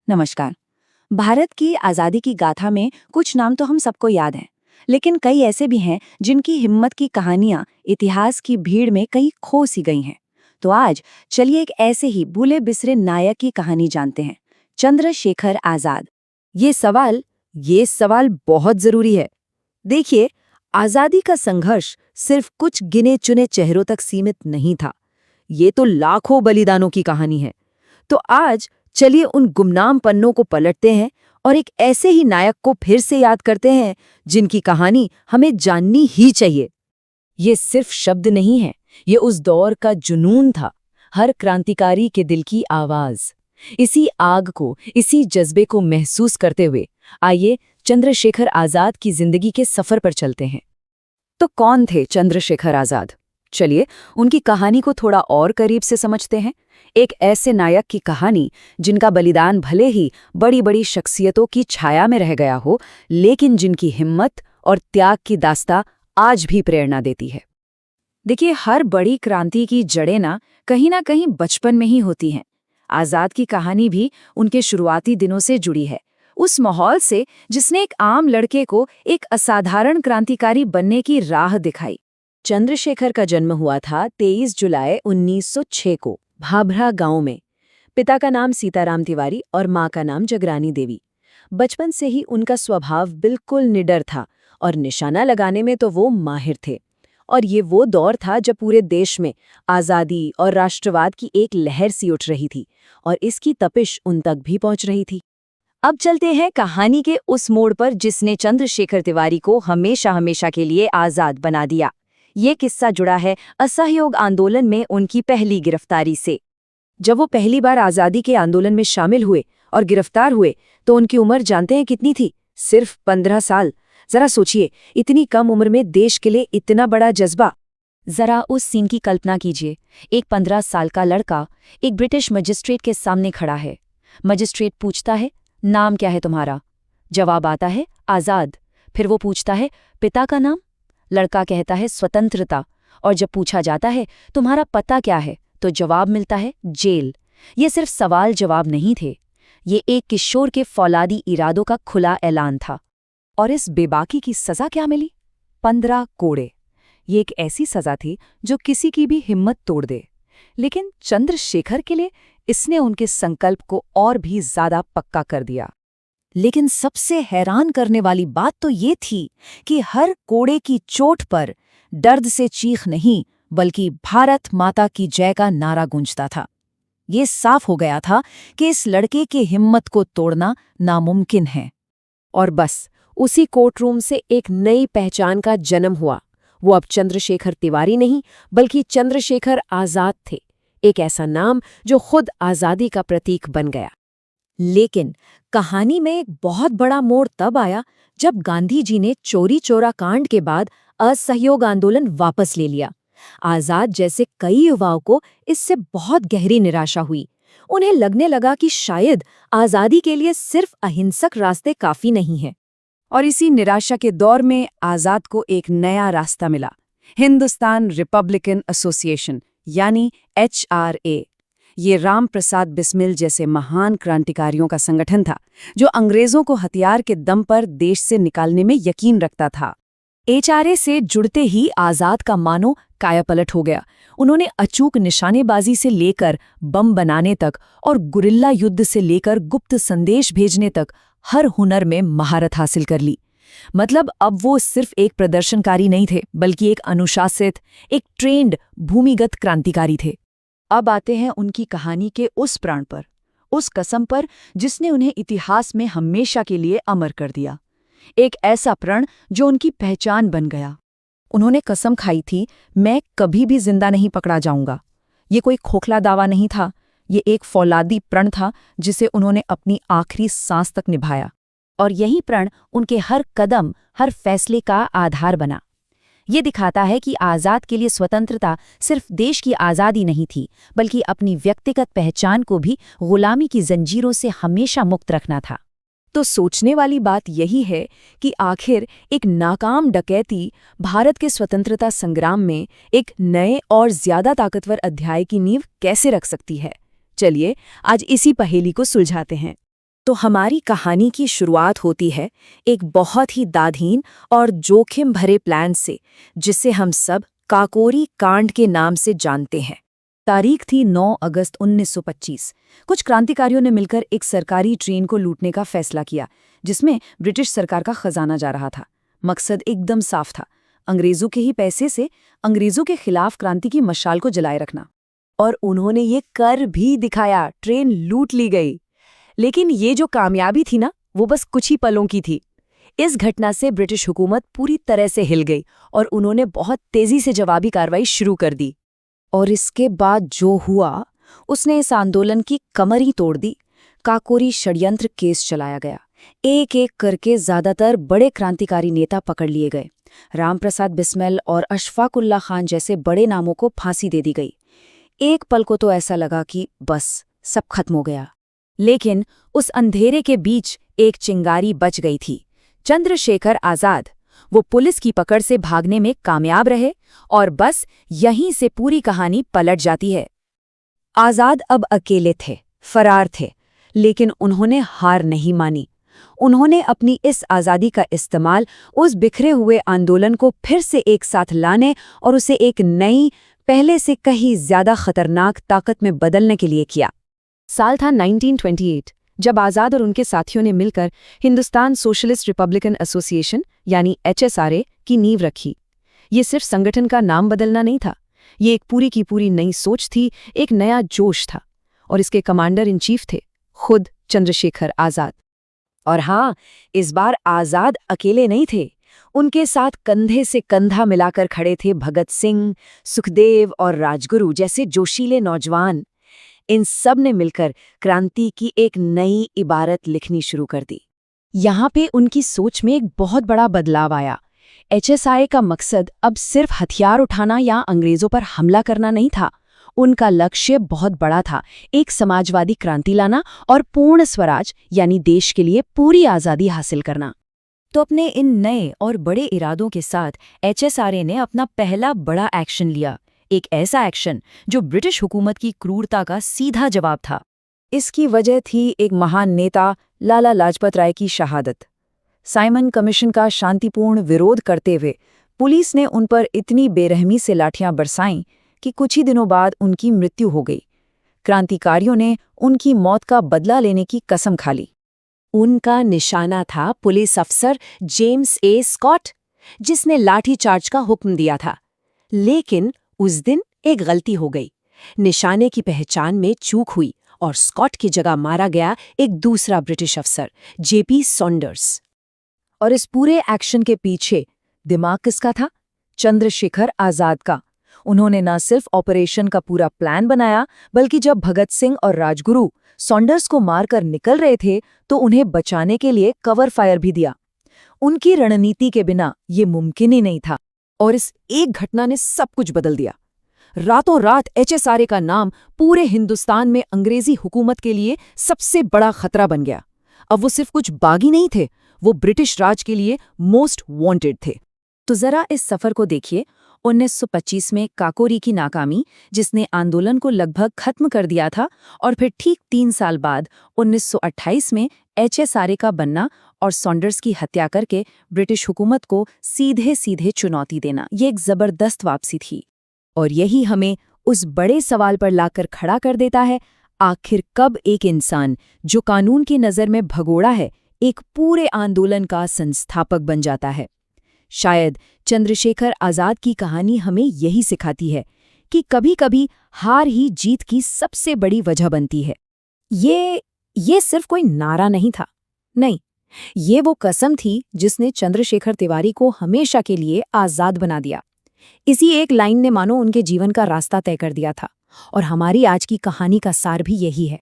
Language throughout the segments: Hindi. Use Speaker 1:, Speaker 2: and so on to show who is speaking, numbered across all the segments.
Speaker 1: नमस्कार। भारत की आज़ादी की गाथा में कुछ नाम तो हम सबको याद हैं, लेकिन कई ऐसे भी हैं जिनकी हिम्मत की कहानियां इतिहास की भीड़ में कहीं खो सी गई हैं। तो आज चलिए एक ऐसे ही भूले बिसरे नायक की कहानी जानते हैं, चंद्रशेखर आज़ाद।
Speaker 2: ये सवाल बहुत जरूरी है। देखिए, आजादी का संघर्ष सिर्फ कुछ गिने चुने चेहरों तक सीमित नहीं था। ये तो लाखों बलिदानों की कहानी है। तो आज चलिए उन गुमनाम पन्नों को पलटते हैं और एक ऐसे ही नायक को फिर से याद करते हैं जिनकी कहानी हमें जाननी ही चाहिए।
Speaker 1: ये सिर्फ शब्द नहीं है, ये उस दौर का जुनून था, हर क्रांतिकारी के दिल की आवाज। इसी आग को, इसी जज्बे को महसूस करते हुए आइए चंद्रशेखर आजाद की जिंदगी के सफर पर चलते हैं।
Speaker 2: तो कौन थे चंद्रशेखर आजाद? चलिए उनकी कहानी को थोड़ा और करीब से समझते हैं। एक ऐसे नायक की कहानी जिनका बलिदान भले ही बड़ी बड़ी शख्सियतों की छाया में रह गया हो, लेकिन जिनकी हिम्मत और त्याग की दास्तां आज भी प्रेरणा देती है।
Speaker 1: देखिए, हर बड़ी क्रांति की जड़ें ना कहीं बचपन में ही होती हैं। आजाद की कहानी भी उनके शुरुआती दिनों से जुड़ी है, उस माहौल से जिसने एक आम लड़के को एक असाधारण क्रांतिकारी बनने की राह दिखाई। चंद्रशेखर का जन्म हुआ था 23 जुलाई 1906 को भाभरा गांव में। पिता का नाम सीताराम तिवारी और मां का नाम जगरानी देवी। बचपन से ही उनका स्वभाव बिल्कुल निडर था और निशाना लगाने में तो वो माहिर थे। और ये वो दौर था जब पूरे देश में आज़ादी और राष्ट्रवाद की एक लहर सी उठ रही थी और इसकी तपिश उन तक भी पहुंच रही थी। अब चलते हैं कहानी के उस मोड़ पर जिसने चंद्रशेखर तिवारी को हमेशा हमेशा के लिए आज़ाद बना दिया। ये किस्सा जुड़ा है असहयोग आंदोलन में उनकी पहली गिरफ्तारी से। जब वो पहली बार आज़ादी के आंदोलन में शामिल हुए और गिरफ्तार हुए तो उनकी उम्र जानते हैं कितनी थी? सिर्फ 15 साल। जरा सोचिए, इतनी कम उम्र में देश के लिए इतना बड़ा जज्बा। जरा उस सीन की कल्पना कीजिए। एक 15 साल का लड़का एक ब्रिटिश मजिस्ट्रेट के सामने खड़ा है। मजिस्ट्रेट पूछता है, नाम क्या है तुम्हारा? जवाब आता है, आज़ाद। फिर वो पूछता है, पिता का नाम? लड़का कहता है, स्वतंत्रता। और जब पूछा जाता है, तुम्हारा पता क्या है? तो जवाब मिलता है, जेल। ये सिर्फ सवाल जवाब नहीं थे, ये एक किशोर के फौलादी इरादों का खुला ऐलान था। और इस बेबाकी की सजा क्या मिली? 15 कोड़े। ये एक ऐसी सजा थी जो किसी की भी हिम्मत तोड़ दे। लेकिन चंद्रशेखर के लिए इसने उनके संकल्प को और भी ज्यादा पक्का कर दिया। लेकिन सबसे हैरान करने वाली बात तो ये थी कि हर कोड़े की चोट पर दर्द से चीख नहीं, बल्कि भारत माता की जय का नारा गूंजता था। ये साफ हो गया था कि इस लड़के की हिम्मत को तोड़ना नामुमकिन है।
Speaker 2: और बस उसी कोर्टरूम से एक नई पहचान का जन्म हुआ। वो अब चंद्रशेखर तिवारी नहीं, बल्कि चंद्रशेखर आजाद थे। एक ऐसा नाम जो खुद आजादी का प्रतीक बन गया।
Speaker 1: लेकिन कहानी में एक बहुत बड़ा मोड़ तब आया जब गांधी जी ने चोरी चोरा कांड के बाद असहयोग आंदोलन वापस ले लिया। आजाद जैसे कई युवाओं को इससे बहुत गहरी निराशा हुई। उन्हें लगने लगा कि शायद आजादी के लिए सिर्फ अहिंसक रास्ते काफी नहीं हैं। और इसी निराशा के दौर में आजाद को एक नया रास्ता मिला, हिंदुस्तान रिपब्लिकन एसोसिएशन यानी HRA। ये राम प्रसाद बिस्मिल जैसे महान क्रांतिकारियों का संगठन था जो अंग्रेजों को हथियार के दम पर देश से निकालने में यकीन रखता था। HRA से जुड़ते ही आजाद का मानो कायापलट हो गया। उन्होंने अचूक निशानेबाजी से लेकर बम बनाने तक और गुरिल्ला युद्ध से लेकर गुप्त संदेश भेजने तक हर हुनर में महारत हासिल कर ली। मतलब अब वो सिर्फ एक प्रदर्शनकारी नहीं थे, बल्कि एक अनुशासित, एक ट्रेंड भूमिगत क्रांतिकारी थे। अब आते हैं उनकी कहानी के उस प्राण पर, उस कसम पर जिसने उन्हें इतिहास में हमेशा के लिए अमर कर दिया। एक ऐसा प्रण जो उनकी पहचान बन गया। उन्होंने कसम खाई थी, मैं कभी भी जिंदा नहीं पकड़ा जाऊंगा। ये कोई खोखला दावा नहीं था, ये एक फौलादी प्रण था जिसे उन्होंने अपनी आखिरी सांस तक निभाया। और यही प्रण उनके हर कदम, हर फैसले का आधार बना। ये दिखाता है कि आज़ाद के लिए स्वतंत्रता सिर्फ देश की आज़ादी नहीं थी, बल्कि अपनी व्यक्तिगत पहचान को भी गुलामी की जंजीरों से हमेशा मुक्त रखना था। तो सोचने वाली बात यही है कि आखिर एक नाकाम डकैती भारत के स्वतंत्रता संग्राम में एक नए और ज्यादा ताकतवर अध्याय की नींव कैसे रख सकती है। चलिए आज इसी पहेली को सुलझाते हैं। तो हमारी कहानी की शुरुआत होती है एक बहुत ही दाधीन और जोखिम भरे प्लान से, जिसे हम सब काकोरी कांड के नाम से जानते हैं। तारीख थी 9 अगस्त 1925। कुछ क्रांतिकारियों ने मिलकर एक सरकारी ट्रेन को लूटने का फैसला किया, जिसमें ब्रिटिश सरकार का खजाना जा रहा था। मकसद एकदम साफ था, अंग्रेजों के ही पैसे से अंग्रेजों के खिलाफ क्रांति की मशाल को जलाए रखना। और उन्होंने ये कर भी दिखाया, ट्रेन लूट ली गई। लेकिन ये जो कामयाबी थी ना, वो बस कुछ ही पलों की थी। इस घटना से ब्रिटिश हुकूमत पूरी तरह से हिल गई और उन्होंने बहुत तेजी से जवाबी कार्रवाई शुरू कर दी। और इसके बाद जो हुआ, उसने इस आंदोलन की कमर ही तोड़ दी। काकोरी षड्यंत्र केस चलाया गया। एक एक करके ज्यादातर बड़े क्रांतिकारी नेता पकड़ लिए गए। रामप्रसाद बिस्मिल और अशफाकुल्ला खान जैसे बड़े नामों को फांसी दे दी गई। एक पल को तो ऐसा लगा कि बस सब खत्म हो गया। लेकिन उस अंधेरे के बीच एक चिंगारी बच गई थी, चंद्रशेखर आजाद। वो पुलिस की पकड़ से भागने में कामयाब रहे और बस यहीं से पूरी कहानी पलट जाती है। आजाद अब अकेले थे, फरार थे, लेकिन उन्होंने हार नहीं मानी। उन्होंने अपनी इस आज़ादी का इस्तेमाल उस बिखरे हुए आंदोलन को फिर से एक साथ लाने और उसे एक नई, पहले से कहीं ज्यादा खतरनाक ताकत में बदलने के लिए किया। साल था 1928, जब आज़ाद और उनके साथियों ने मिलकर हिंदुस्तान सोशलिस्ट रिपब्लिकन एसोसिएशन यानी HSRA की नींव रखी। ये सिर्फ संगठन का नाम बदलना नहीं था, ये एक पूरी की पूरी नई सोच थी, एक नया जोश था। और इसके कमांडर इन चीफ थे खुद चंद्रशेखर आजाद। और हाँ, इस बार आजाद अकेले नहीं थे, उनके साथ कंधे से कंधा मिलाकर खड़े थे भगत सिंह, सुखदेव और राजगुरु जैसे जोशीले नौजवान। इन सब ने मिलकर क्रांति की एक नई इबारत लिखनी शुरू कर दी। यहाँ पे उनकी सोच में एक बहुत बड़ा बदलाव आया। HSI का मकसद अब सिर्फ हथियार उठाना या अंग्रेजों पर हमला करना नहीं था। उनका लक्ष्य बहुत बड़ा था, एक समाजवादी क्रांति लाना और पूर्ण स्वराज यानी देश के लिए पूरी आज़ादी हासिल करना। तो अपने इन नए और बड़े इरादों के साथ HSRA ने अपना पहला बड़ा एक्शन लिया, एक ऐसा एक्शन जो ब्रिटिश हुकूमत की क्रूरता का सीधा जवाब था। इसकी वजह थी एक महान नेता लाला लाजपत राय की शहादत। साइमन कमीशन का शांतिपूर्ण विरोध करते हुए पुलिस ने उन पर इतनी बेरहमी से लाठियां बरसाईं कि कुछ ही दिनों बाद उनकी मृत्यु हो गई। क्रांतिकारियों ने उनकी मौत का बदला लेने की कसम खा ली। उनका निशाना था पुलिस अफसर जेम्स ए स्कॉट, जिसने लाठीचार्ज का हुक्म दिया था। लेकिन उस दिन एक गलती हो गई। निशाने की पहचान में चूक हुई और स्कॉट की जगह मारा गया एक दूसरा ब्रिटिश अफसर, JP सॉन्डर्स। और इस पूरे एक्शन के पीछे दिमाग किसका था? चंद्रशेखर आजाद का। उन्होंने न सिर्फ ऑपरेशन का पूरा प्लान बनाया, बल्कि जब भगत सिंह और राजगुरु सॉन्डर्स को मारकर निकल रहे थे तो उन्हें बचाने के लिए कवर फायर भी दिया। उनकी रणनीति के बिना ये मुमकिन ही नहीं था। और इस एक घटना ने सब कुछ बदल दिया। रातों रात HSRA का नाम पूरे हिंदुस्तान में अंग्रेजी हुकूमत के लिए सबसे बड़ा खतरा बन गया। अब वो सिर्फ कुछ बागी नहीं थे, वो ब्रिटिश राज के लिए मोस्ट वांटेड थे। तो जरा इस सफर को देखिए। 1925 में काकोरी की नाकामी, जिसने आंदोलन को लगभग खत्म कर दिया था, और फिर ठीक 3 साल बाद 1928 में HSRA का बनना और सॉन्डर्स की हत्या करके ब्रिटिश हुकूमत को सीधे सीधे चुनौती देना, ये एक जबरदस्त वापसी थी। और यही हमें उस बड़े सवाल पर लाकर खड़ा कर देता है, आखिर कब एक इंसान जो कानून की नज़र में भगोड़ा है, एक पूरे आंदोलन का संस्थापक बन जाता है। शायद चंद्रशेखर आजाद की कहानी हमें यही सिखाती है कि कभी-कभी हार ही जीत की सबसे बड़ी वजह बनती है। ये सिर्फ कोई नारा नहीं था, नहीं, ये वो कसम थी जिसने चंद्रशेखर तिवारी को हमेशा के लिए आजाद बना दिया। इसी एक लाइन ने मानो उनके जीवन का रास्ता तय कर दिया था। और हमारी आज की कहानी का सार भी यही है।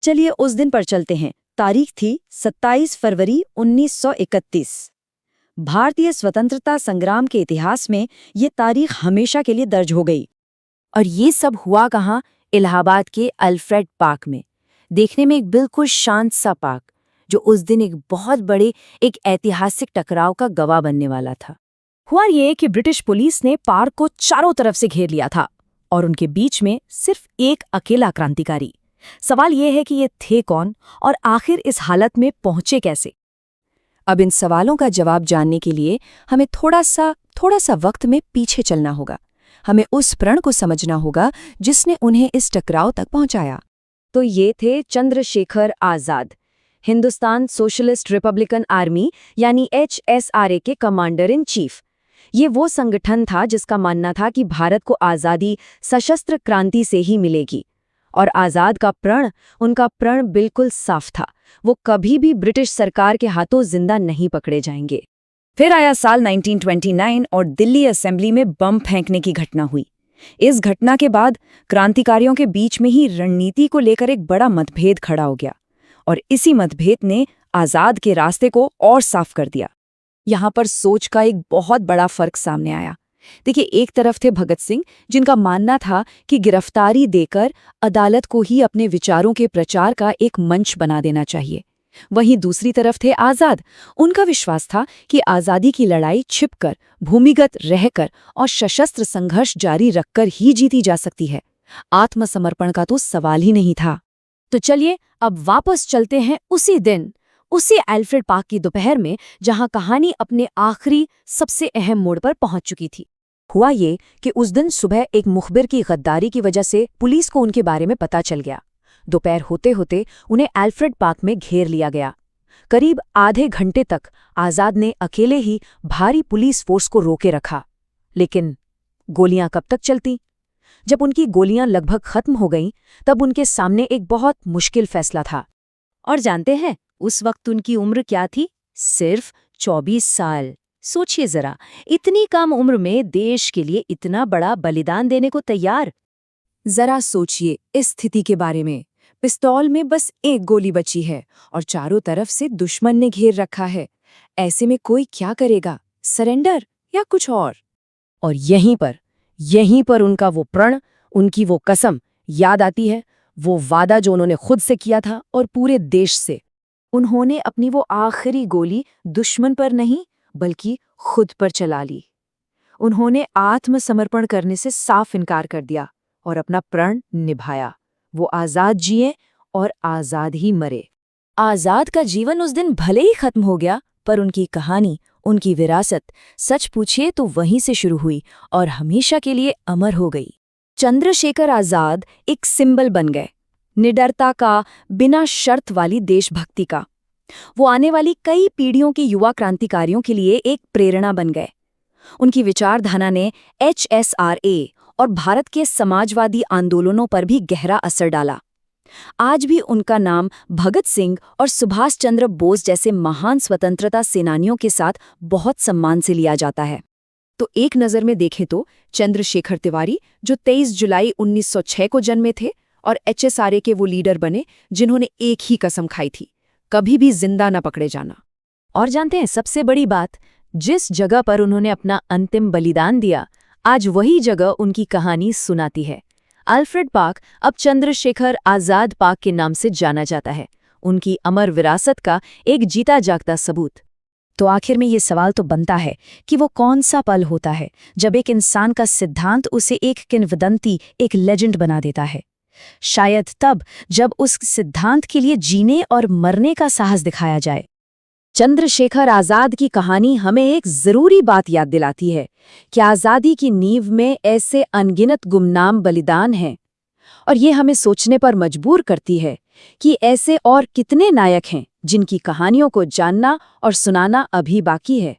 Speaker 1: चलिए उस दिन पर चलते हैं। तारीख थी 27 फरवरी 1931। भारतीय स्वतंत्रता संग्राम के इतिहास में ये तारीख हमेशा के लिए दर्ज हो गई। और ये सब हुआ कहाँ? इलाहाबाद के अल्फ्रेड पार्क में। देखने में एक बिल्कुल शांत सा पार्क, जो उस दिन एक बहुत बड़े एक ऐतिहासिक टकराव का गवाह बनने वाला था। हुआ ये कि ब्रिटिश पुलिस ने पार्क को चारों तरफ से घेर लिया था और उनके बीच में सिर्फ एक अकेला क्रांतिकारी,
Speaker 2: सवाल ये है कि ये थे कौन और आखिर इस हालत में पहुंचे कैसे?
Speaker 1: अब इन सवालों का जवाब जानने के लिए हमें थोड़ा सा वक्त में पीछे चलना होगा। हमें उस प्रण को समझना होगा जिसने उन्हें इस टकराव तक पहुंचाया।
Speaker 2: तो ये थे Chandrashekhar Azad, Hindustan socialist Republican army यानी HSRA के कमांडर इन चीफ। ये वो संगठन था जिसका मानना था कि भारत को आज़ादी सशस्त्र क्रांति से ही मिलेगी। और आज़ाद का प्रण, उनका प्रण बिल्कुल साफ था, वो कभी भी ब्रिटिश सरकार के हाथों जिंदा नहीं पकड़े जाएंगे।
Speaker 1: फिर आया साल 1929 और दिल्ली असेंबली में बम फेंकने की घटना हुई। इस घटना के बाद क्रांतिकारियों के बीच में ही रणनीति को लेकर एक बड़ा मतभेद खड़ा हो गया और इसी मतभेद ने आज़ाद के रास्ते को और साफ कर दिया। यहाँ पर सोच का एक बहुत बड़ा फर्क सामने आया। देखिए, एक तरफ थे भगत सिंह, जिनका मानना था कि गिरफ्तारी देकर अदालत को ही अपने विचारों के प्रचार का एक मंच बना देना चाहिए। वहीं दूसरी तरफ थे आज़ाद। उनका विश्वास था कि आज़ादी की लड़ाई छिपकर, भूमिगत रहकर और सशस्त्र संघर्ष जारी रखकर ही जीती जा सकती है। आत्मसमर्पण का तो सवाल ही नहीं था।
Speaker 2: तो चलिए अब वापस चलते हैं उसी दिन, उसी एल्फ्रेड पार्क की दोपहर में, जहां कहानी अपने आखिरी सबसे अहम मोड़ पर पहुंच चुकी थी। हुआ ये कि उस दिन सुबह एक मुखबिर की गद्दारी की वजह से पुलिस को उनके बारे में पता चल गया। दोपहर होते होते उन्हें एल्फ्रेड पार्क में घेर लिया गया। करीब आधे घंटे तक आज़ाद ने अकेले ही भारी पुलिस फोर्स को रोके रखा। लेकिन गोलियां कब तक चलती? जब उनकी गोलियां लगभग खत्म हो गईं, तब उनके सामने एक बहुत मुश्किल फैसला था। और जानते हैं उस वक्त उनकी उम्र क्या थी? सिर्फ 24 साल। सोचिए जरा, इतनी कम उम्र में देश के लिए इतना बड़ा बलिदान देने को तैयार।
Speaker 1: जरा सोचिए इस स्थिति के बारे में। पिस्तौल में बस एक गोली बची है और चारों तरफ से दुश्मन ने घेर रखा है। ऐसे में कोई क्या करेगा? सरेंडर या कुछ और?
Speaker 2: और यहीं पर उनका वो प्रण, उनकी वो कसम याद आती है, वो वादा जो उन्होंने खुद से किया था और पूरे देश से। उन्होंने अपनी वो आखिरी गोली दुश्मन पर नहीं बल्कि खुद पर चला ली। उन्होंने आत्मसमर्पण करने से साफ इनकार कर दिया और अपना प्रण निभाया। वो आज़ाद जिए और आज़ाद ही मरे। आज़ाद का जीवन उस दिन भले ही खत्म हो गया, पर उनकी कहानी, उनकी विरासत, सच पूछिए तो वहीं से शुरू हुई और हमेशा के लिए अमर हो गई। चंद्रशेखर आज़ाद एक सिंबल बन गए, निडरता का, बिना शर्त वाली देशभक्ति का। वो आने वाली कई पीढ़ियों के युवा क्रांतिकारियों के लिए एक प्रेरणा बन गए। उनकी विचारधारा ने HSRA और भारत के समाजवादी आंदोलनों पर भी गहरा असर डाला। आज भी उनका नाम भगत सिंह और सुभाष चंद्र बोस जैसे महान स्वतंत्रता सेनानियों के साथ बहुत सम्मान से लिया जाता है। तो एक नज़र में देखें तो चंद्रशेखर तिवारी, जो 23 जुलाई 1906 को जन्मे थे, और HSRA के वो लीडर बने जिन्होंने एक ही कसम खाई थी, कभी भी जिंदा न पकड़े जाना। और जानते हैं सबसे बड़ी बात, जिस जगह पर उन्होंने अपना अंतिम बलिदान दिया, आज वही जगह उनकी कहानी सुनाती है। एल्फ्रेड पार्क अब चंद्रशेखर आज़ाद पार्क के नाम से जाना जाता है, उनकी अमर विरासत का एक जीता जागता सबूत। तो आखिर में ये सवाल तो बनता है कि वो कौन सा पल होता है जब एक इंसान का सिद्धांत उसे एक किंवदंती, एक लेजेंड बना देता है। शायद तब जब उस सिद्धांत के लिए जीने और मरने का साहस दिखाया जाए। चंद्रशेखर आज़ाद की कहानी हमें एक जरूरी बात याद दिलाती है कि आज़ादी की नींव में ऐसे अनगिनत गुमनाम बलिदान हैं, और ये हमें सोचने पर मजबूर करती है कि ऐसे और कितने नायक हैं जिनकी कहानियों को जानना और सुनाना अभी बाकी है।